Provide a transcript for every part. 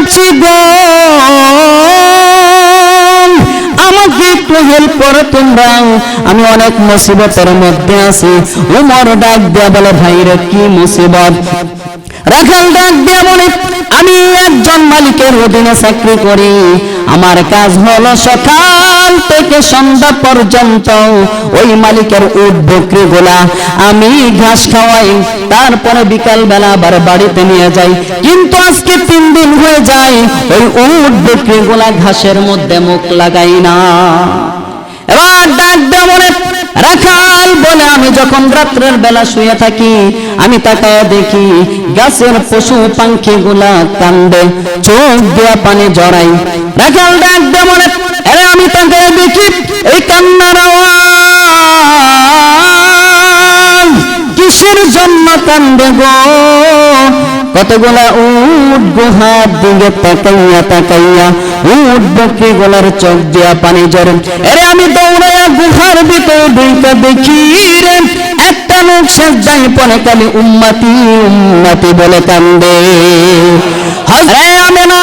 আছি গো, আমাকে একটু হেল্প করো তোমরা, আমি অনেক মুসিবতের মধ্যে আছি। উমর ডাক দিয়া বলে, ভাই রে কি মুসিবত? রাখাল ডাক দিয়া বলে, আমি একজন মালিকের অধীনে চাকরি করি, আমার কাজ হলো সকাল থেকে সন্ধ্যা পর্যন্ত ওই মালিকের উট বকরি গুলা আমি ঘাস খাওয়াই, তারপরে বিকাল বেলা আবার বাড়িতে নিয়ে যাই। কিন্তু আজকে 3 দিন হয়ে যায় ওই উট বকরি গুলা ঘাসের মধ্যে মুখ লাগাই না। এবার ডাক দেয়া মনে রাখাল বলে, আমি যখন রাত্রের বেলা শুয়ে থাকি আমি তাকায় দেখি গাছের পশু পাখি গুলা কান্দে, চোখ দিয়া পানি জড়াই। রাখাল ডাক দেয়া মনে, আরে আমি তাকায় দেখি এই কান্নার আওয়াজ কিসের জন্য কান্দে গো? কতগুলা উট গুহার দিকে তাকাইয়া তাকাইয়া উট বকরি গুলার চোখ দিয়া পানি ঝরে। আরে আমি দৌড়াইয়া গুহার ভিতরে ঢুকে দেখি রে একটা লোক সেজদায় পড়ে খালি উম্মতি উম্মতি বলে কান্দে। হে আমেনা,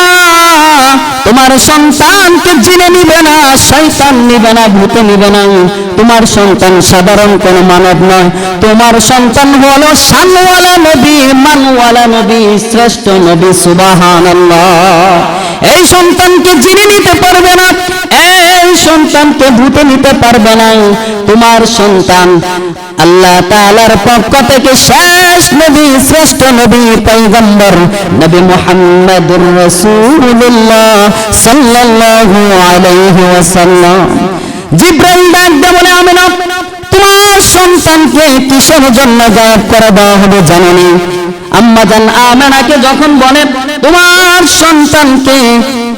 তোমার সন্তানকে জিনে নিবে না, শয়তান নিবে না, ভূত নিবে না। তোমার সন্তান সাধারণ কোন মানব নয়, তোমার সন্তান হলো শানওয়ালা নবী, মানওয়ালা নবী, শ্রেষ্ঠ নবী। সুবহানাল্লাহ। এই সন্তানকে জিনে নিতে পারবে না, এই সন্তানকে ভূত নিতে পারবে না। তোমার সন্তান আল্লাহ তাআলার পক্ষ থেকে শেষ নবী, শ্রেষ্ঠ নবী, পয়গম্বর নবী মুহাম্মদুর রাসূলুল্লাহ সাল্লাল্লাহু আলাইহি ওয়াসাল্লাম। জিবরাইল ডাক দিয়ে বলে, আমিনা তোমার সন্তানকে কিসের জন্য গায়েব করে দেওয়া হবে জানেনি? আম্মা জান আমেনাকে যখন বলে তোমার সন্তানকে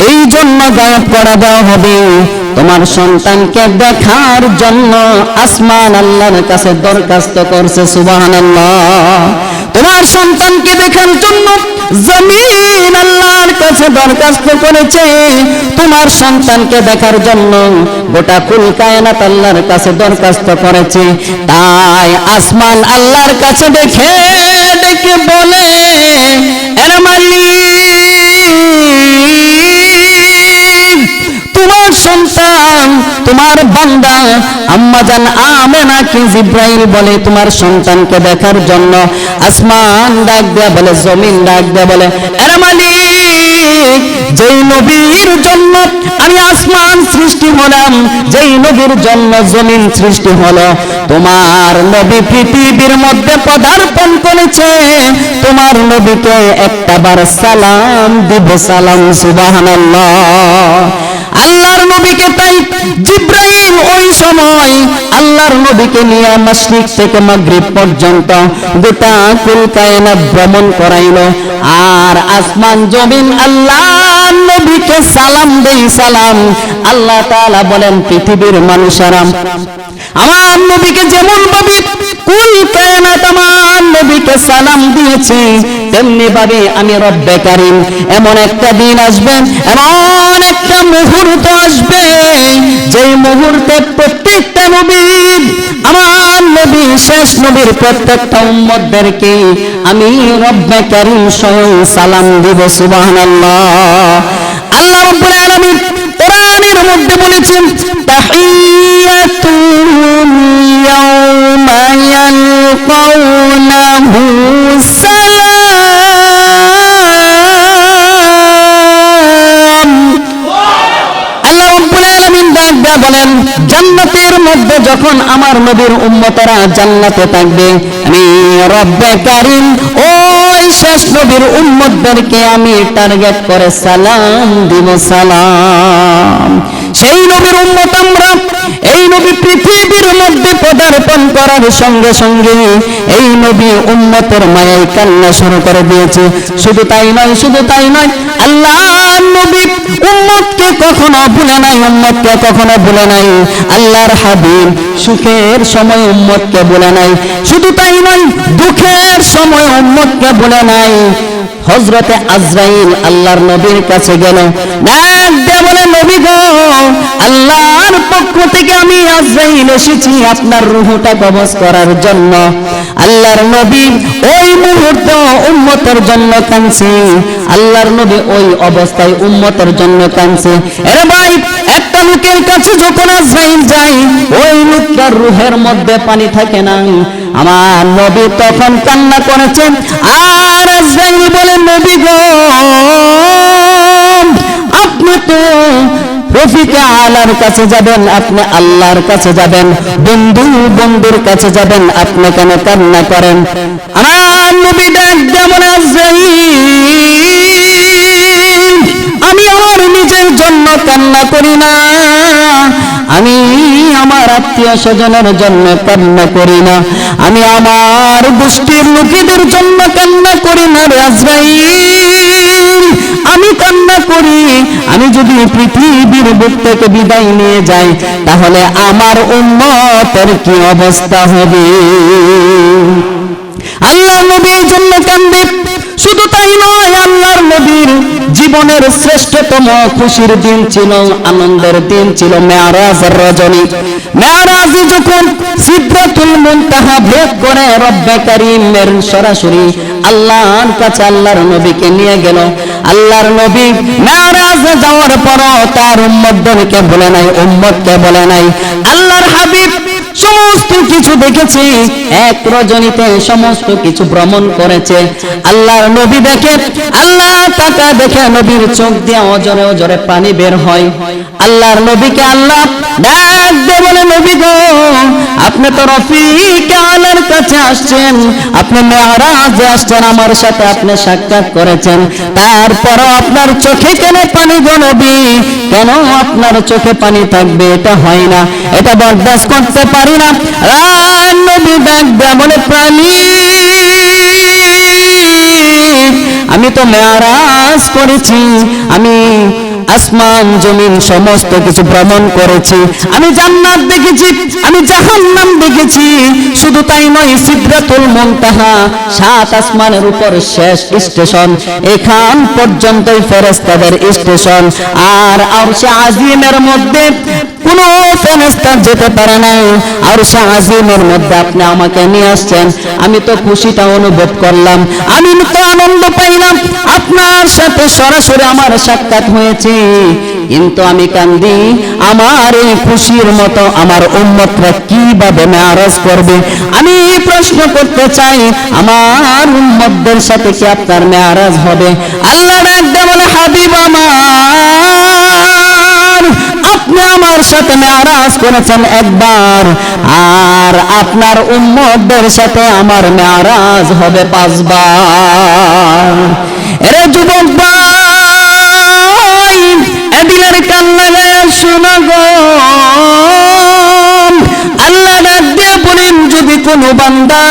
এই জন্য গায়েব করে দেওয়া হবে, তোমার সন্তানকে দেখার জন্য আসমান আল্লাহর কাছে দরখাস্ত করছে। সুবহানাল্লাহ। তোমার সন্তানকে দেখার জন্য জমিন আল্লাহর কাছে দরখাস্ত করেছে, তোমার সন্তানকে দেখার জন্য গোটা কুল কায়নাত আল্লাহর কাছে দরখাস্ত করেছে। তাই আসমান আল্লাহর কাছে দেখে দেখে বলে, এর মালিক তোমার সন্তান, তোমার বান্দা আম্মা জান আমেনাকে জিবরাইল বলে তোমার সন্তানকে দেখার জন্য আসমান ডাক দেয়া বলে, জমিন ডাক দেয়া বলে, এর মালিক যেই নবীর জন্য আমি আসমান সৃষ্টি হলাম, যেই নবীর জন্য জমিন সৃষ্টি হলো, তোমার নবী পৃথিবীর মধ্যে পদার্পণ করেছে, তোমার নবীকে একটাবার সালাম দিব, সালাম। সুবহানাল্লাহ। আল্লাহর নবীকে তাই জিবরাইল ওই সময় আল্লাহর নবীকে নিয়ে মাশরিক থেকে মাগরিব পর্যন্ত গোটা কুল কায়নাত ভ্রমণ করাইলো। আর আসমান জমিন আল্লাহর নবীকে সালাম দেই, সালাম। আল্লাহ তাআলা বলেন, পৃথিবীর মানুষেরা আমার নবীকে যেমন ভাবে কুল কায়নাত আমার নবীকে সালাম দিয়েছে, তেমনি ভাবে আমি রব্বে কারীম এমন একটা দিন আসবে, এমন একটা মুহূর্ত আসবে, যেই মুহূর্তে প্রত্যেকটা নবীর, আমার নবী শেষ নবীর প্রত্যেকটা উম্মতদেরকে আমি রব্বে কারীম স্বয়ং সালাম দিব। সুবহানাল্লাহ। আল্লাহ রাব্বুল আলামিন কোরআনের মধ্যে বলেছেন, তাহিয়াতুহুম ইয়াওমা ইয়ালকাউনাহু সালাম। আল্লাহ রাব্বুল আলামিন ডাক দেয়া বলেন, জান্নাতের মধ্যে যখন আমার নবীর উম্মতেরা জান্নাতে থাকবে, আমি রব্বে কারীম ওই শেষ নবীর উম্মতদেরকে আমি টার্গেট করে সালাম দিব, সালাম। সেই নবীর উম্মত আমরা, এই নবী পৃথিবীর মধ্যে পদার্পণ করার সঙ্গে সঙ্গে এই নবী উম্মতের মায়ায় কান্না শুরু করে দিয়েছে। শুধু তাই নয়, শুধু তাই নয়, আল্লাহ নবী উম্মতকে কখনো ভুলে নাই, উম্মতকে কখনো ভুলে নাই। আল্লাহর হাবিব সুখের সময় উম্মতকে ভুলে নাই। শুধু তাই নয়, দুঃখের সময় উম্মতকে ভুলে নাই। হযরতে আজরাইল আল্লাহর নবীর কাছে গেল, ডাক দেয়া বলে নবী গো, আল্লাহর পক্ষ থেকে আমি আজরাইল এসেছি আপনার রূহটা কবজ করার জন্য। আল্লাহর নবী ওই মুহূর্তে উম্মতের জন্য কাঁদছে, আল্লাহর নবী ওই অবস্থায় উম্মতের জন্য কাঁদছে। এরে ভাই, একটা লোকের কাছে যখন আজরাইল যায়, ওই লোকটার রূহের মধ্যে পানি থাকে না। আমার নবী তখন কান্না করেছেন, আর আজরাইল বলে নবী গো, আপনি তো রফিকে আলার কাছে যাবেন, আপনি আল্লাহর কাছে যাবেন, বন্ধু বন্ধুর কাছে যাবেন, আপনি কেন কান্না করেন? আমার নবী ডাক যেমন আজরাইল, আমি আমার নিজের জন্য কান্না করি না, আমি আমার আত্মীয় স্বজনের জন্য কান্না করি না, আমি আমার গোষ্ঠীর লোকেদের জন্য কান্না করি না রে আজরাইল, আমি কান্না করি আমি যদি পৃথিবীর বুক থেকে বিদায় নিয়ে যাই, তাহলে আমার উম্মতের কি অবস্থা হবে? আল্লাহ নবীর জন্য কান্দে। শুধু তাই নয়, আল্লাহর নবীর জীবনের শ্রেষ্ঠতম খুশির দিন ছিল, আনন্দের দিন ছিল মেরাজের রজনী। মেরাজে যখন সিদরাতুল মুনতাহা ভেদ করে রব্বে কারীমের সরাসরি আল্লাহর কাছে আল্লাহর নবীকে নিয়ে গেল। আল্লাহর নবী মেরাজে যাওয়ার পরও তার উম্মতদেরকে বলে নাই, উম্মতকে বলে নাই, আল্লাহর হাবিব সমস্ত কিছু দেখেছে, এক রজনীতে সমস্ত কিছু ভ্রমণ করেছে। আল্লাহর নবী দেখে, আল্লাহ তাকা দেখে নবীর চোখ দিয়ে অজরে অজরে পানি বের হয়। আল্লাহর নবীকে আল্লাহ ডাক দিয়ে বলে, নবী গো, আপনি তো রফিকে আলার কাছে আসছেন, আপনি মেরাজে আসছেন, আমার সাথে আপনি সাক্ষাৎ করেছেন, তারপরও আপনার চোখে কেন পানি গো নবী? কেন আপনার চোখে পানি থাকবে? এটা হয় না, এটা বরদাস্ত করতে পারি না। নবী ডাক দেয়া বলে, প্রাণী, আমি তো মেরাজ করেছি, আমি আসমান জমিন সমস্ত কিছু ভ্রমণ করেছি, আমি জান্নাত দেখেছি, আমি জাহান্নাম দেখেছি। শুধু তাই নয়, সিদরাতুল মুনতাহা 7 আসমানের উপর শেষ স্টেশন, এখান পর্যন্তই ফেরেশতাদের স্টেশন। আর আরশে আজিমের মধ্যে কোন ফেরেশতা যেতে পারে না। আরশে আজিমের মধ্যে আপনি আমাকে নিয়ে আসছেন, আমি তো খুশিটা অনুভব করলাম, আমি তো আনন্দ পাইলাম, আপনার সাথে সরাসরি আমার সাক্ষাৎ হয়েছে। কিন্তু আমি কান্দি, আমার এই খুশির মতো আমার উম্মতরা কিভাবে মেরাজ করবে? আমি প্রশ্ন করতে চাই, আমার উম্মতদের সাথে কি আপনার মেরাজ হবে? আল্লাহ ডাক দিয়ে বলে, হাবিব আমার, আপনি আমার সাথে মেরাজ করেছেন একবার, আর আপনার উম্মতদের সাথে আমার মেরাজ হবে 5 বার। এরে যুবক ভাই, দিলের কান্না গায়ে শোনা গো, আল্লাহ ডাক দিয়ে বলেন, যদি কোনো বান্দা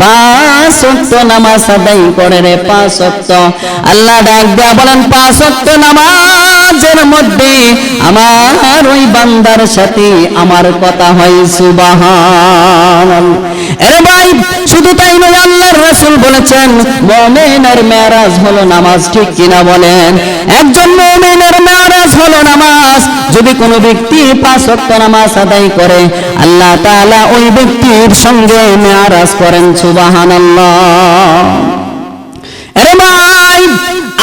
5 ওয়াক্ত নামাজ আদায় করে রে, 5 ওয়াক্ত, আল্লাহ ডাক দিয়ে বলেন 5 ওয়াক্ত নামাজের মধ্যে আমার ওই বান্দার সাথে আমার কথা হয় সুবহানাল্লাহ। এরে ভাই, শুধু তাই নয়, আল্লাহর রাসূল বলেছেন, মুমিনের মেরাজ হলো নামাজ, ঠিক কিনা বলেন? একজন মুমিনের মেরাজ হলো নামাজ। যদি কোনো ব্যক্তি 5 ওয়াক্ত নামাজ আদায় করে, আল্লাহ তাআলা ওই ব্যক্তির সঙ্গে মেরাজ করেন, সুবহানাল্লাহ। এরে ভাই,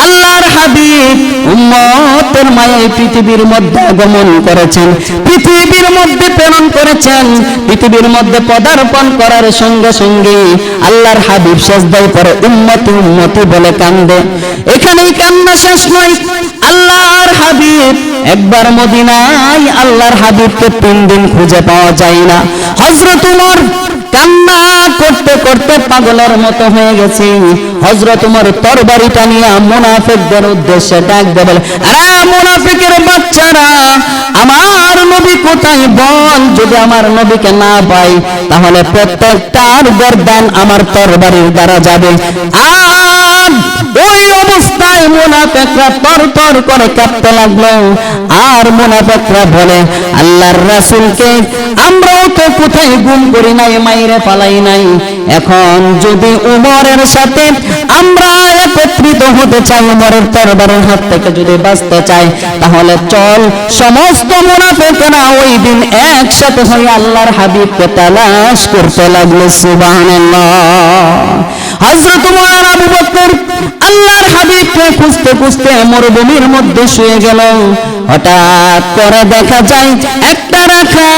আল্লাহর হাবিব উম্মতের মায়ায় পৃথিবীর মধ্যে আগমন করেছেন, পৃথিবীর মধ্যে প্রেরণ করেছেন। পৃথিবীর মধ্যে পদার্পণ করার সঙ্গে সঙ্গে আল্লাহর হাবিব সিজদায় পড়ে উম্মতি উম্মতি বলে কান্দে। এখানেই কান্না শেষ নয়, আল্লাহর হাবিব একবার মদিনায় আল্লাহর হাবিবকে 3 দিন খুঁজে পাওয়া যায় না। হযরত ওমর কান্না করতে করতে পাগলের মতো হয়ে গেছে। হযরত ওমর তরবারিটা নিয়ে মুনাফিকদের উদ্দেশ্যে ডাক দিয়ে বলে, আরে মুনাফিকের বাচ্চারা, আমার নবী কোথায় বল? যদি আমার নবীকে না পাই, তাহলে প্রত্যেকটার গর্দান আমার তরবারির দ্বারা যাবে। আর ওই অবস্থায় মুনাফিকরা তরতর করে কাঁপতে লাগলো। আর মুনাফিকরা বলে, আল্লাহর রাসূলকে আমরাও তো কোথায় গুম করি নাই, মাইরে পালাই নাই, এখন যদি উমরের সাথে আমরা একত্রিত হতে চাই, উমরের তরবারের হাত থেকে যদি বাঁচতে চাই, তাহলে চল সমস্ত মুনাফিকরা ওই দিন একসাথে হয়ে আল্লাহর হাবিবকে তালাশ করতে লাগলো। সুবহানাল্লাহ। হযরত উমর আবু বকর আল্লাহর হাবিবকে খুঁজতে খুঁজতে মরুভূমির মধ্যে শুয়ে গেল। হঠাৎ করে দেখা যায় একটা রাখাল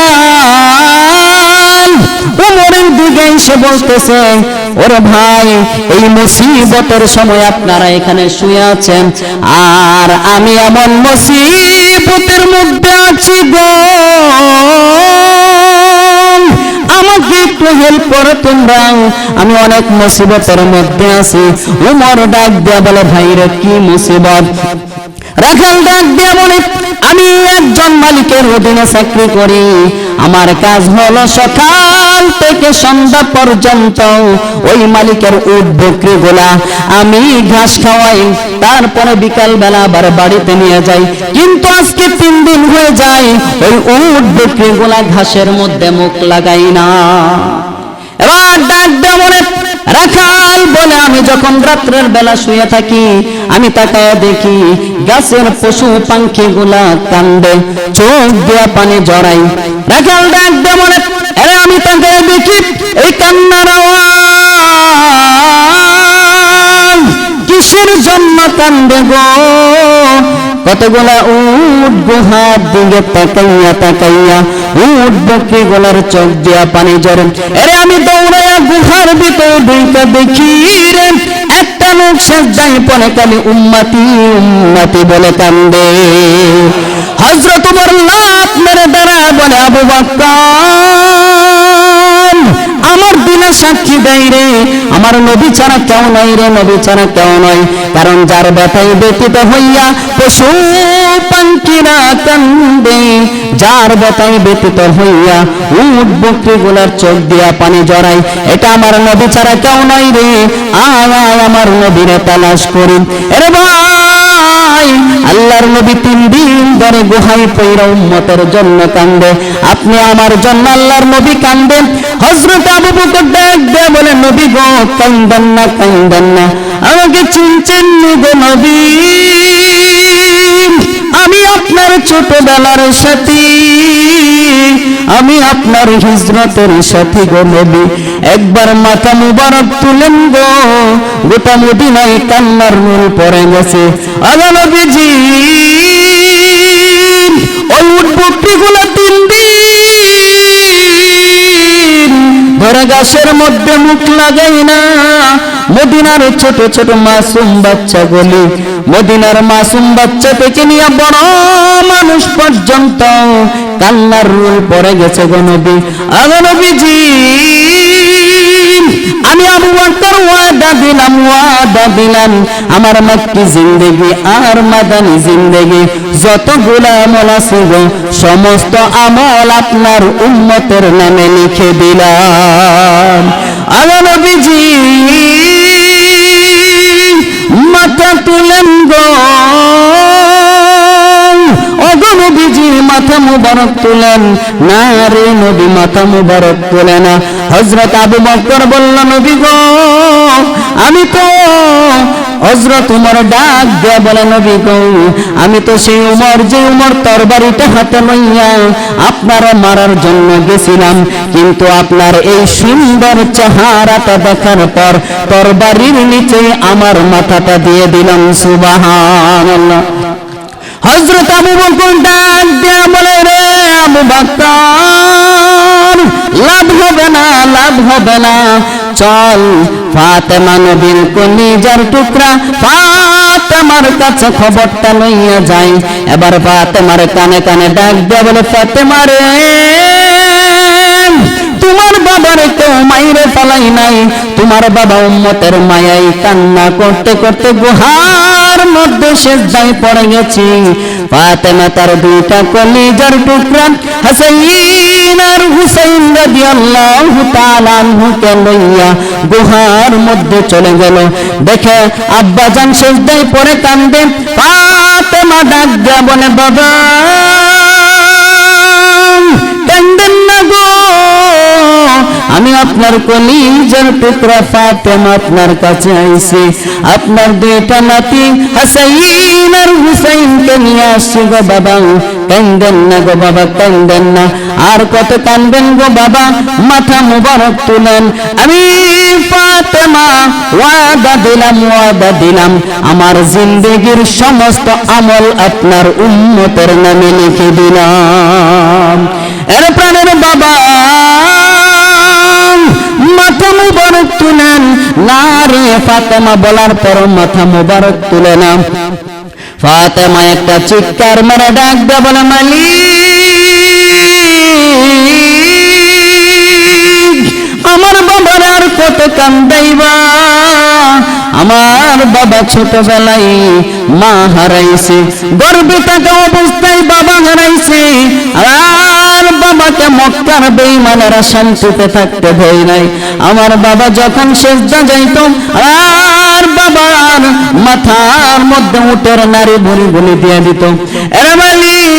উমরের দিকে এসে বলতেছে, ওরে ভাই, এই মুসিবতের সময় আপনারা এখানে শুয়ে আছেন, আর আমি এমন মুসিবতের মধ্যে আছি গো, আমাকে একটু হেল্প করো তোমরা, আমি অনেক মুসিবতের মধ্যে আছি। উমর ডাক দেয়া বলে, ভাই রে কি মুসিবত? রাখাল ডাক দেয়া বলে, আমি একজন মালিকের অধীনে চাকরি করি, আমার কাজ হলো সকাল থেকে সন্ধ্যা পর্যন্ত ওই মালিকের উট বকরি গুলা আমি ঘাস খাওয়াই, তারপরে বিকাল বেলা আবার বাড়িতে নিয়ে যাই। কিন্তু আজকে 3 দিন হয়ে যায় ওই উট বকরি গুলা ঘাসের মধ্যে মুখ লাগাই না। এবার ডাক দেয়া বলে, রাখাল বলে, আমি যখন রাত্রের বেলা শুয়ে থাকি, আমি তাকায় দেখি গাছের পশু পাখি গুলা কান্দে, চোখ দিয়া পানি জড়াই। রাখাল ডাক দেয়া বলে, আরে আমি তাকায় দেখি এই কান্নার আওয়াজ কিসের জন্য কান্দে গো? কতগুলা উট গুহার দিকে তাকাইয়া তাকাইয়া উট বকরি গুলার চোখ দিয়া পানি ঝরে। আরে আমি দৌড়াইয়া গুহার ভিতরে ঢুকে দেখি রে একটা লোক সেজদায় পড়ে কালে উম্মতি উম্মতি বলে কান্দে। হযরত ওমর লাফ মেরে দাঁড়ায় বলে, আবু বকর, আমার দিনে সাক্ষী দেয় রে, আমার নবী ছাড়া কেউ নাই রে, নবী ছাড়া কেউ নয়। কারণ যার ব্যথায় ব্যতীত হইয়া পশু পাখিরা কান্দে, যার ব্যথায় ব্যতীত হইয়া উট বকরি গুলার চোখ দিয়া পানি জড়ায়, এটা আমার নবী ছাড়া কেউ নাই রে। আয় আমার নবীরে তালাশ করি। আরে ভাই, আল্লাহর নবী 3 দিন ধরে গুহায় পইরা উম্মতের জন্য কান্দে, আপনি আমার জন্য আল্লাহর নবী কান্দেন। হযরত আবু বকর ডাক দেয়া বলে, নবী গো, কান্দেন না কান্দেন না, আমাকে চিনছেন গো নবী, আমি আপনার ছোটবেলার সাথী, আমি আপনার হিজরতের সাথী গো নবী। একবার মাথা মুবারক তুলেন গো, গোটা মদিনায় কান্নার নুল পড়ে গেছে। আগে নবীজি ওই উট বকরি গুলো 3 দিন ধরে গাছের মধ্যে মুখ লাগাই না। মদিনার ছোট ছোট মাসুম বাচ্চাগুলি, মদিনার মাসুম বাচ্চা থেকে নিয়ে বড় মানুষ পর্যন্ত কান্নার রুল পড়ে গেছে গো নবী। আগে নবীজি, আমি আবু বকর ওয়াদা দিলাম আমার মক্কি জিন্দেগি আর মাদানী জিন্দেগি যতগুলা আমল আছে গো, সমস্ত আমল আপনার উম্মতের নামে লিখে দিলাম। আগে নবীজি মাথা তুলেন গো, ওগো নবীজি মাথা মুবারক তুলেন না রে নবী, মাথা মুবারক তুলে না। হযরত আবু বকর বলল, নবী গো, আমি তো হযরত উমর ডাক দেয়া বলে, নবী গো, আমি তো সেই উমর যে উমর তরবারিটা হাতে লইয়া আপনারা মারার জন্য গেছিলাম, কিন্তু আপনার এই সুন্দর চেহারাটা দেখার পর তরবারির নিচে আমার মাথাটা দিয়ে দিলাম। সুবহানাল্লাহ। হযরত আবু বকর ডাক দেয়া বলে, রে আবু বকর, লাভ হবে না, লাভ হবে না, চল ফাতেমা নবীর কলিজার টুকরা ফাতেমার কাছে খবরটা লইয়া যাই। এবার ফাতেমার কানে কানে ডাক দেয়া বলে, ফাতেমা রে, তোমার বাবার কেউ মাইরে ফেলাই নাই, তোমার বাবা উম্মতের মায়াই কান্না করতে করতে গুহার মধ্যে সেজদায় পড়ে গেছি। ফাতেমা তার 2টা কলিজার টুকরা হাসাইন আর হুসাইন রাদিয়াল্লাহু তাআলা আনহুকে লইয়া গুহার মধ্যে চলে গেল। দেখে আব্বা জান সেজদায় পড়ে কান্দে। ফাতেমা ডাক দেয়া বলে, বাবা কান্দেন না গো, আমি আপনার কলিজার টুকরা ফাতেমা আপনার কাছে আইছি, আপনার দুইটা নাতি হাসাইন আর হুসাইনকে নিয়ে আসছি গো বাবা। কান্দেন না গো বাবা, কান্দেন না, আর কত কানবেন গো বাবা, মাথা মুবারক তুলেন। আমি ফাতেমা ওয়াদা দিলাম আমার জিন্দেগির সমস্ত আমল আপনার উম্মতের নামে লিখে দিলাম। এর প্রাণের বাবা মাথা মুবারক তুলেন না রে ফাতেমা বলার পর মাথা মুবারক তুলে না। ফাতেমা একটা চিৎকার মেরে ডাক দেয়, বলে মালিক আমার বাবার আর কত কান্দাইবা, আমার বাবা ছোটবেলায় মা হারাইছে, গর্ভে থাকা অবস্থায় বাবা হারাইছে, আর বাবাকে মক্কার বেঈমানেরা শান্তিতে থাকতে দেয় নাই। আমার বাবা যখন সেজদা যাইত আর বাবার মাথার মধ্যে উটের নারী ভরি বলি দিয়ে দিত। এরে মালিক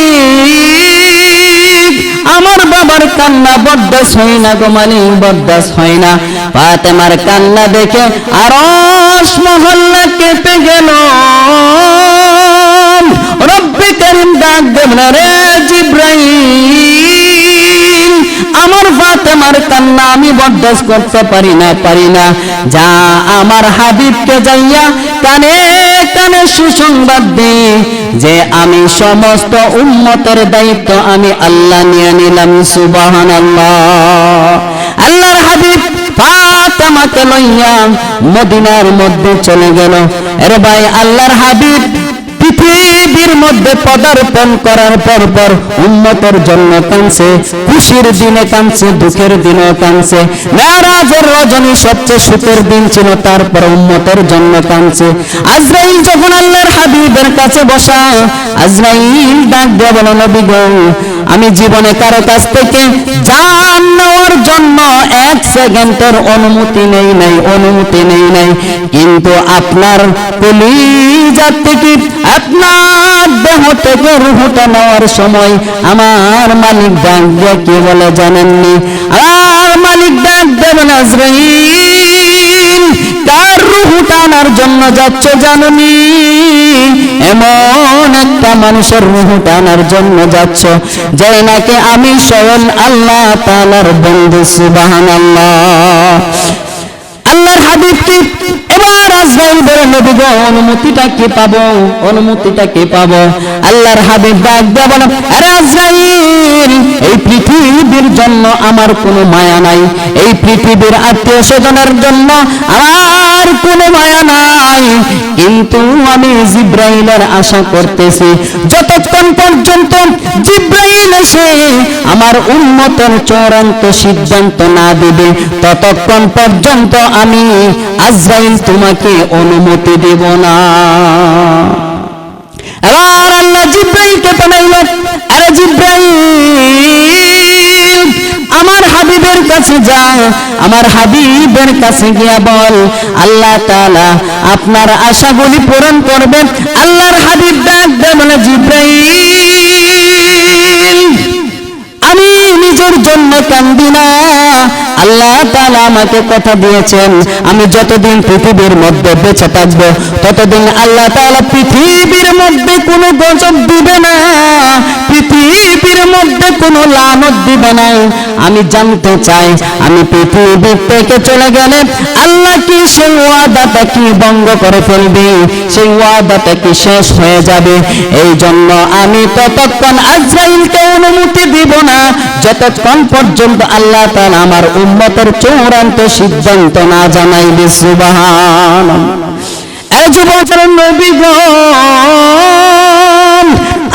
আমার বাবার কান্না বরদাস্ত হয় না গো মালিক, বরদাস্ত হয় না। ফাতেমার কান্না দেখে আরশ মহল্লা কেঁপে গেল। রব্বে কারীম ডাক দেন, রে জিবরাইল আমার ফাতেমার কান্না আমি বরদাস্ত করতে পারি না, যা আমার হাবিবকে যাইয়া কানে কানে সুসংবাদ দে যে আমি সমস্ত উম্মতের দায়িত্ব আমি আল্লাহ নিয়ে নিলাম। সুবহানাল্লাহ। আল্লাহর হাবিব ফাতেমাকে লইয়া মদিনার মধ্যে চলে গেল। এর ভাই আল্লাহর হাবিব পৃথিবীর মধ্যে পদার্পণ করার পর উম্মতের জন্য কাঁদছে, খুশির দিনে কাঁদছে, দুঃখের দিনে কাঁদছে। মেরাজের রজনী সবচেয়ে সুখের দিন ছিল, তারপর উম্মতের জন্য কাঁদছে। আজরাইল যখন আল্লাহর হাবিবের কাছে বসা, আজরাইল ডাক দিয়ে বলে, নবী গো আমি জীবনে কারো কাছ থেকে জান নেওয়ার জন্য 1 সেকেন্ডের অনুমতি নেই নাই, কিন্তু আপনার কলিজা থেকে আপনার দেহ থেকে রূহটা নেওয়ার সময় আমার মালিক ডাক দিয়ে কি বলে জানেননি? আর মালিক ডাক দিয়ে বলে, আজরাইল কার রূহটা আনার জন্য যাচ্ছ জাননি? এমন একটা মানুষের রূহটা আনার জন্য যাচ্ছ যে নাকি আমি স্বয়ং আল্লাহ তাআলার বন্ধু। সুবহানাল্লাহ। আল্লাহর হাবিব কি এবার আজরাইল বলে, নবী গো অনুমতিটা কি পাবো? আল্লাহর হাবিব ডাক দিয়ে বলে, আরে আজরাইল এই পৃথিবীর জন্য আমার কোনো মায়া নাই, এই পৃথিবীর আত্মীয় স্বজনের জন্য আমার কোনো মায়া নাই, কিন্তু আমি জিব্রাইলের আশা করতেছি যতক্ষণ পর্যন্ত জিব্রাইল এসে আমার উম্মতের চূড়ান্ত সিদ্ধান্ত না দিবে ততক্ষণ পর্যন্ত আমি আজরাইল তোমাকে অনুমতি দেব না। এবার আল্লাহ জিব্রাইলকে পাঠাইল, আরে জিব্রাইল আমার হাবিবের কাছে যা, আমার হাবিবের কাছে গিয়া বল আল্লাহ তাআলা আপনার আশাগুলি পূরণ করবেন। আল্লাহর হাবিব ডাক দেয়, বলে জিব্রাইল আমি নিজের জন্য কান্দি না, আল্লাহ তাআলা আমাকে কথা দিয়েছেন আমি যতদিন পৃথিবীর মধ্যে বেঁচে থাকবো ততদিন আল্লাহ তাআলা পৃথিবীর মধ্যে কোনো গজব দিবে না, পৃথিবীর মধ্যে কোনো লানত দিবে না। আমি জানতে চাই আমি পৃথিবী থেকে চলে গেলে আল্লাহ কি সেই ওয়াদাটা কি ভঙ্গ করে ফেলবে, সেই ওয়াদাটা কি শেষ হয়ে যাবে? এই জন্য আমি ততক্ষণ আজরাইলকে অনুমতি দিব না যতক্ষণ পর্যন্ত আল্লাহ তাআলা আমার উম্মতের চূড়ান্ত সিদ্ধান্ত না জানাইবে। সুবহানাল্লাহ। এই যুবকের নবী গো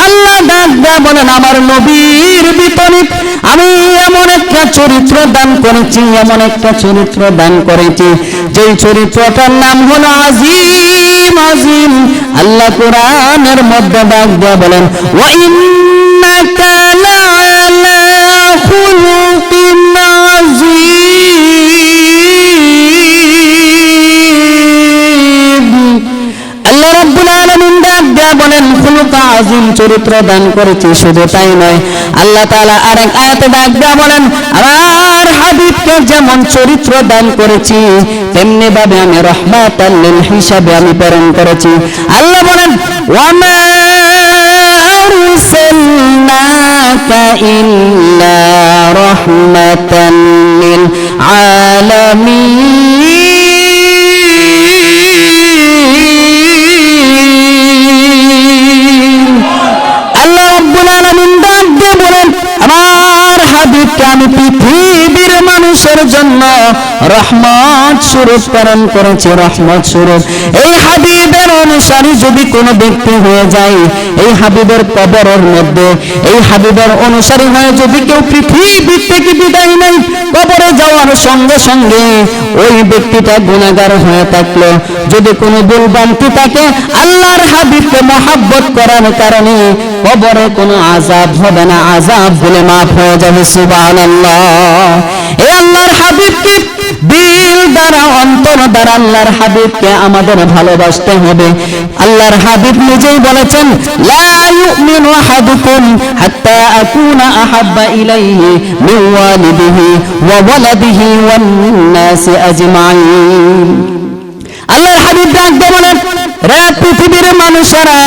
আল্লাহ ডাক দেয়া বলেন, আমার নবীর বিপরীত আমি এমন একটা চরিত্র দান করেছি যেই চরিত্রটার নাম হলো আজিম। আল্লাহ কোরআনের মধ্যে ডাক দেয়া বলেন, ওয়া ইন্নাকা লাআলা খুলুকিন আযীম। আল্লাহ রাব্বুল আলামিন ডাক দেয়া বলেন খুলুকা আযীম, চরিত্র দান করেছি। শুধু তাই নয়, আল্লাহ তাআলা আরেক আয়াতে ডাক দিয়ে বলেন আমার হাবিবকে যেমন চরিত্র দান করেছি তেমনি ভাবে আমি রাহমাতাল লিল হিসাবে আমি প্রেরণ করেছি। আল্লাহ বলেন ওয়ামা আরসালনাকা ইল্লা রাহমাতাল লিল আলামিন। আল্লাহ রাব্বুল আলামিন ডাক দিয়ে বলেন আমার হাবিবকে আমি পৃথিবীর মানুষের জন্য রহমত স্বরূপ প্রেরণ করেছি, রহমত স্বরূপ। এই হাবিবের অনুসারী যদি কোনো ব্যক্তি হয়ে যায়, এই হাবিবের কবরের মধ্যে এই হাবিবের অনুসারী হয়ে যদি কেউ পৃথিবী থেকে বিদায় নেয়, কবরে যাওয়ার সঙ্গে সঙ্গে ওই ব্যক্তিটা গুনাহগার হয়ে থাকলো। যদি কোনো ভুলভ্রান্তি থাকে, আল্লাহর হাবিবকে মহব্বত করার কারণে কবরে কোনো আযাব হবে না, আযাব বলে মাফ হয়ে যাবে। সুবহানাল্লাহ। এই আল্লাহর হাবিবকে দিল দ্বারা, অন্তর দ্বারা আল্লাহর হাবিবকে আমাদের ভালোবাসতে হবে। আল্লাহর হাবিব নিজেই বলেছেন লা ইউমিনু আহাদুকুম হাত্তা আকুনা আহাব্বা ইলাইহি মিন ওয়ালিদিহি ওয়া ওয়ালাদিহি ওয়ান নাসি আজমাইন। আল্লাহর হাবিব ডাক দিয়ে বলেন রে পৃথিবীর মানুষেরা,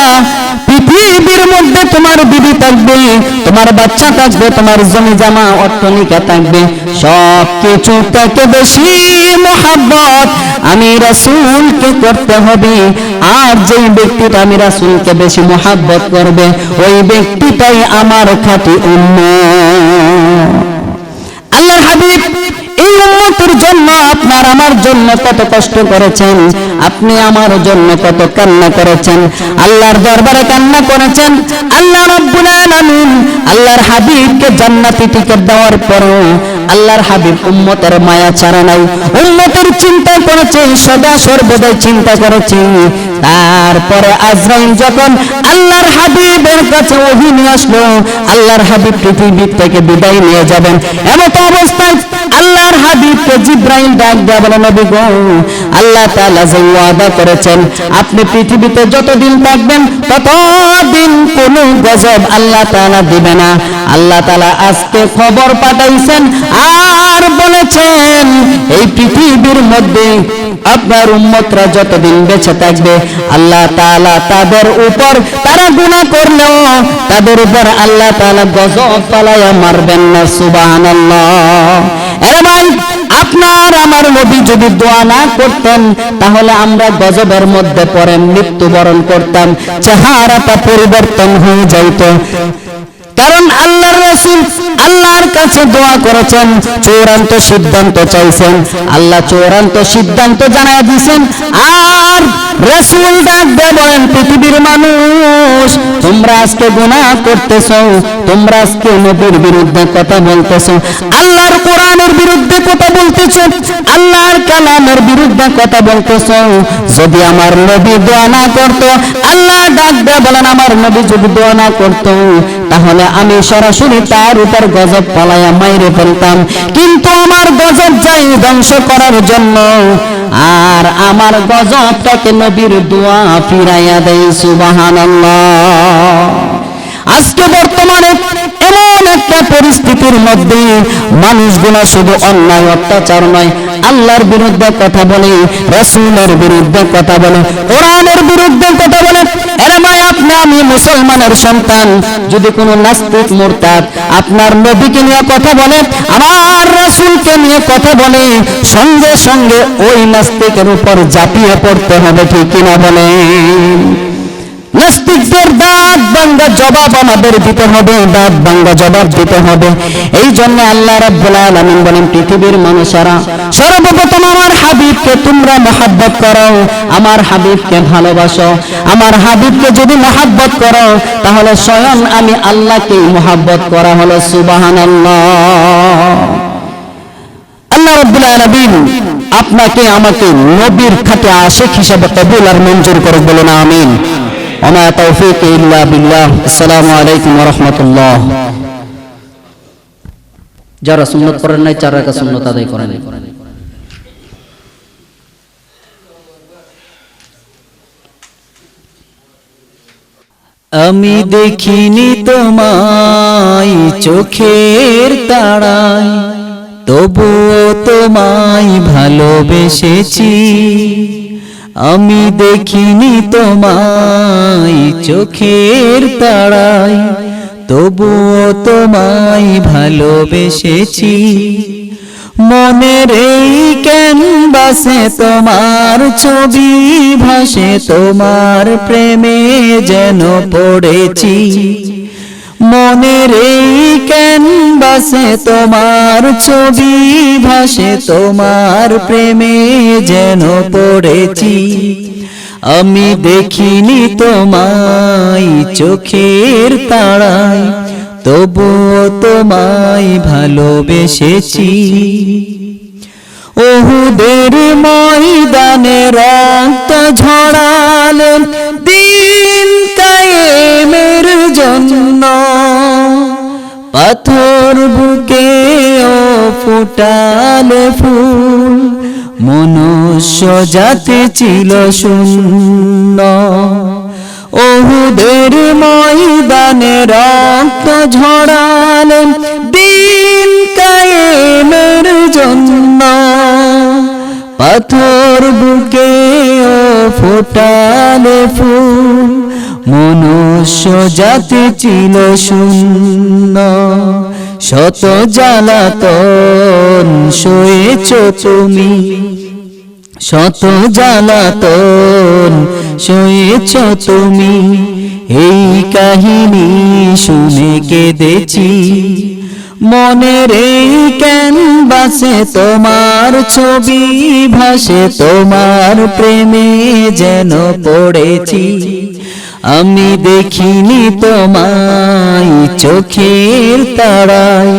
পৃথিবীর মধ্যে তোমার বিবি থাকবে, তোমার বাচ্চা থাকবে, তোমার জমি জামা অট্টালিকা থাকবে, সব কিছু থেকে বেশি মহব্বত আমি রাসূলকে করতে হবে। আর যেই ব্যক্তিটা আমি রাসূলকে বেশি মহব্বত করবে, ওই ব্যক্তিটাই আমার খাঁটি উম্মত। আল্লাহর হাবিব এই উম্মতের জন্য, আপনার আমার জন্য কত কষ্ট করেছেন, আপনি আমার জন্য কত কান্না করেছেন, আল্লাহর দরবারে কান্না করেছেন। আল্লাহ রাব্বুল আলামিন আল্লাহর হাবিবকে জান্নাতি টিকিট দেওয়ার পরেও আল্লাহর হাবিব উম্মতের মায়া ছাড়া নাই, উম্মতের চিন্তা করেছে, সদা সর্বদাই চিন্তা করেছে। তারপরে আজরাইল যখন আল্লাহর হাবিবের কাছে ওহী নিয়ে আসলো, আল্লাহর হাবিব পৃথিবী থেকে বিদায় নিয়ে যাবেন, এমত অবস্থায় আল্লাহর হাবিবকে জিবরাইল ডাক দেয়া বলে নবী গো, আল্লাহ তাআলা যে ওয়াদা করেছেন আপনি পৃথিবীতে যতদিন থাকবেন ততদিন কোনো গজব আল্লাহ তাআলা দিবে না। আল্লাহ তাআলা আজকে খবর পাঠাইছেন আর বলেছেন এই পৃথিবীর মধ্যে আপনার উম্মতরা যতদিন বেঁচে থাকবে আল্লাহ তাআলা তাদের উপর, তারা গুনাহ করলেও তাদের উপর আল্লাহ তাআলা গজব পালায়া মারবেন না। সুবহানাল্লাহ। আরে ভাই, আপনার আমার নবী যদি দোয়া না করতেন তাহলে আমরা গজবের মধ্যে পড়ে মৃত্যুবরণ করতাম, চেহারাটা পরিবর্তন হয়ে যাইত। কারণ আল্লাহর রাসূল আল্লাহর কাছে দোয়া করেছেন, চূড়ান্ত সিদ্ধান্ত চাইছেন, আল্লাহ চূড়ান্ত সিদ্ধান্ত জানায় দিয়েছেন। আর রাসূল ডাক দিয়ে বলেন পৃথিবীর মানুষ, তোমরা আজকে গুনাহ করতেছো, তোমরা আজকে নবীর বিরুদ্ধে কথা বলতেছো, আল্লাহর কোরআনের বিরুদ্ধে কথা বলতেছো, আল্লাহর কালামের বিরুদ্ধে কথা বলতেছো। যদি আমার নবী দোয়া না করতো, আল্লাহ ডাক দিয়ে বলেন আমার নবী যদি দোয়া না করতো তাহলে আমি সরাসরি তার উপর গজব পালায়া মাইরে ফেলতাম। কিন্তু আমার গজব যাই ধ্বংস করার জন্য, আর আমার গজবটাকে নবীর দোয়া ফিরাইয়া দেয়। সুবহানাল্লাহ। আজকে বর্তমানে এমন একটা পরিস্থিতির মধ্যে মানুষগুলো শুধু অন্যায় অত্যাচার নয়, আল্লাহর বিরুদ্ধে কথা বলে, রাসূলের বিরুদ্ধে কথা বলে, কোরআনের বিরুদ্ধে কথা বলে। আরে ভাই, আপনি আমি মুসলমানের সন্তান, যদি কোনো নাস্তিক মুরতাদ আপনার নবীকে নিয়ে কথা বলে, আমার রাসূলকে নিয়ে কথা বলে, সঙ্গে সঙ্গে ওই নাস্তিকের উপর ঝাঁপিয়ে পড়তে হবে, ঠিক কিনা বলেন? নাস্তিকদের দাঁত ভাঙ্গা জবাব আমাদের দিতে হবে, দাঁত ভাঙ্গা জবাব দিতে হবে। এই জন্য আল্লাহ রাব্বুল আলামিন বলেন পৃথিবীর মানুষেরা, সর্বপ্রথম আমার হাবিবকে তোমরা মহব্বত করো, আমার হাবিবকে ভালোবাসো। আমার হাবিবকে যদি মহব্বত করো তাহলে স্বয়ং আমি আল্লাহকেই মহব্বত করা হলো। সুবহানাল্লাহ। আল্লাহ রাব্বুল আলামিন আপনাকে আমাকে নবীর খাঁটি আশিক হিসেবে কবুল আর মঞ্জুর করুক, বলুন আমিন। ওমা তাওফীক ইল্লা বিল্লাহ। আসসালামু আলাইকুম ওয়া রাহমাতুল্লাহ। যারা সুন্নাত পড়েন নাই 4 রাকাত সুন্নাত আদায় করেন। আমি দেখিনি তোমায় চোখের তাড়ায়, তবুও তোমায় ভালোবেসেছি। আমি দেখিনি তোমায় চোখের তাড়ায়, তবুও তোমায় ভালোবেসেছি। মনের এই ক্যানভাসে তোমার ছবি ভাসে, তোমার প্রেমে যেন পড়েছি। মনের এই ক্যানভাসে তোমার ছবি ভাসে, তোমার প্রেমে যেন পড়েছি। আমি দেখিনি তোমায় চোখের তাড়ায়, তবুও তোমায় ভালোবেসেছি। উহুদের ময়দানে রক্ত ঝরালেন দিন কায়েমের জন্য, পাথর বুকেও ফুটালে ফুল, মনুষ্য জাতি ছিল শূন্য। উহুদের ময়দানে রক্ত ঝরালেন দিন কায়েমের জন্য, পাথর বুকেও ফোটালে ফুল, মনুষ্য জাতি ছিল শূন্য। শত জ্বালাতন সয়েছ তুমি, শত জ্বালাতন সয়েছ তুমি, এই কাহিনী শুনে কেঁদেছি। মনের এই ক্যানভাসে তোমার ছবি ভাসে, তোমার প্রেমে যেন পড়েছি। আমি দেখিনি তোমায় চোখের তাড়ায়,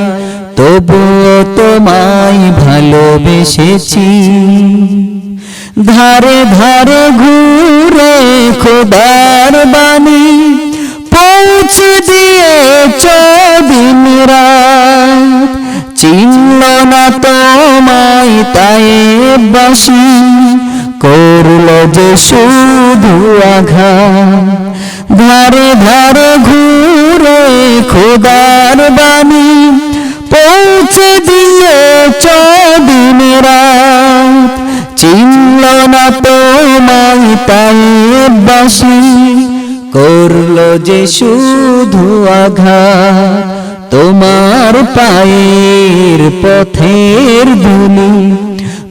তবুও তোমায় ভালোবেসেছি। ধারে ধারে ঘুরে খোদার বাণী পৌঁছে দিয়েছ দিন রাত, চিনল না তোমায় তায়েববাসী, করল যে শুধু আঘাত। ধারে ধারে ঘুরে খোদার বাণী পৌঁছে দিয়েছ দিন রাত, চিনল না তোমায় তায়েববাসী, করল যে শুধু আঘাত। তোমার পায়ের পথের ধুলি,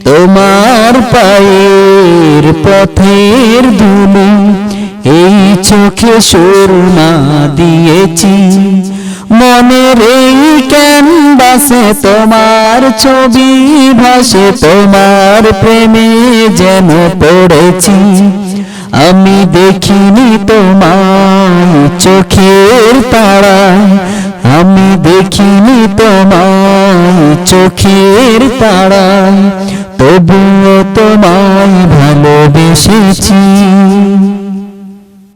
তোমার পায়ের পথের ধুলি, এই চোখে সুরমা দিয়েছি। মনের এই ক্যানভাসে তোমার ছবি ভাসে, তোমার প্রেমে যেন পড়েছি। আমি দেখিনি তোমায় চোখের তাড়ায়, আমি দেখিনি তোমায় চোখের তাড়ায়, তবুও তোমায় ভালোবেসেছি।